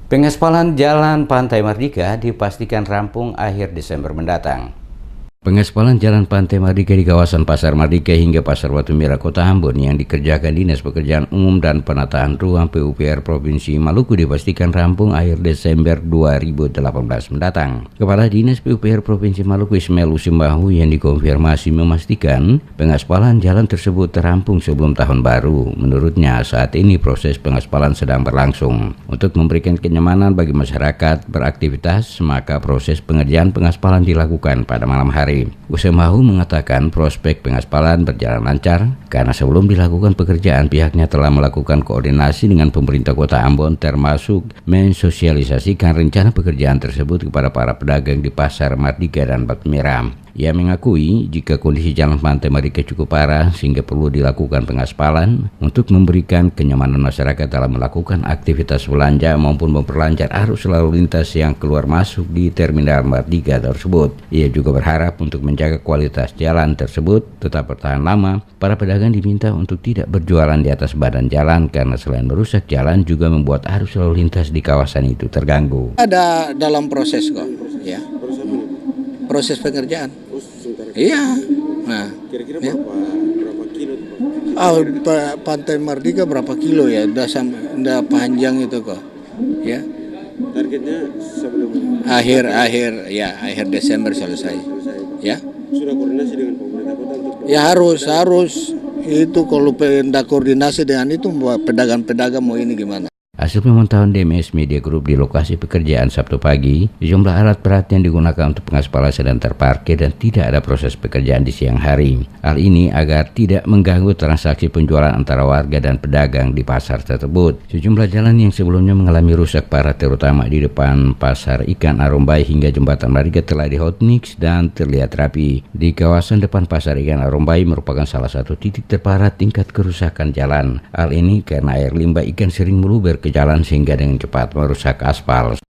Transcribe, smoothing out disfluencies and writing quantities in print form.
Pengaspalan Jalan Pantai Mardika dipastikan rampung akhir Desember mendatang. Pengaspalan Jalan Pantai Mardika di kawasan Pasar Mardika hingga Pasar Batu Merah Kota Ambon yang dikerjakan Dinas Pekerjaan Umum dan Penataan Ruang PUPR Provinsi Maluku dipastikan rampung akhir Desember 2018 mendatang. Kepala Dinas PUPR Provinsi Maluku Ismail Usimbahu yang dikonfirmasi memastikan pengaspalan jalan tersebut terampung sebelum tahun baru. Menurutnya saat ini proses pengaspalan sedang berlangsung. Untuk memberikan kenyamanan bagi masyarakat beraktivitas, maka proses pengerjaan pengaspalan dilakukan pada malam hari. Usimbahu mengatakan prospek pengaspalan berjalan lancar karena sebelum dilakukan pekerjaan pihaknya telah melakukan koordinasi dengan pemerintah Kota Ambon termasuk mensosialisasikan rencana pekerjaan tersebut kepada para pedagang di Pasar Mardika dan Batu Merah. Ia mengakui jika kondisi jalan Pantai Mardika cukup parah sehingga perlu dilakukan pengaspalan untuk memberikan kenyamanan masyarakat dalam melakukan aktivitas belanja maupun memperlancar arus lalu lintas yang keluar masuk di Terminal Mardika tersebut. Ia juga berharap untuk menjaga kualitas jalan tersebut tetap bertahan lama. Para pedagang diminta untuk tidak berjualan di atas badan jalan karena selain merusak jalan juga membuat arus lalu lintas di kawasan itu terganggu. Ada dalam proses kok, ya. Proses pengerjaan. Iya. Nah, kira-kira ya. berapa kilo tuh, Pak? Pantai Mardika berapa kilo ya? Udah panjang itu kok. Ya. Targetnya sebelum Akhir Desember selesai. Ya. Sudah koordinasi dengan pemerintah kota untuk Ya harus itu kalau tidak koordinasi dengan itu pedagang-pedagang mau ini gimana? Hasil pemantauan DMS Media Group di lokasi pekerjaan Sabtu pagi, jumlah alat berat yang digunakan untuk pengaspalan sedang terparkir dan tidak ada proses pekerjaan di siang hari. Hal ini agar tidak mengganggu transaksi penjualan antara warga dan pedagang di pasar tersebut. Sejumlah jalan yang sebelumnya mengalami rusak parah terutama di depan Pasar Ikan Arumbai hingga Jembatan Mardika telah dihotmix dan terlihat rapi. Di kawasan depan Pasar Ikan Arumbai merupakan salah satu titik terparah tingkat kerusakan jalan. Hal ini karena air limbah ikan sering meluber ke jalan sehingga dengan cepat merusak aspal.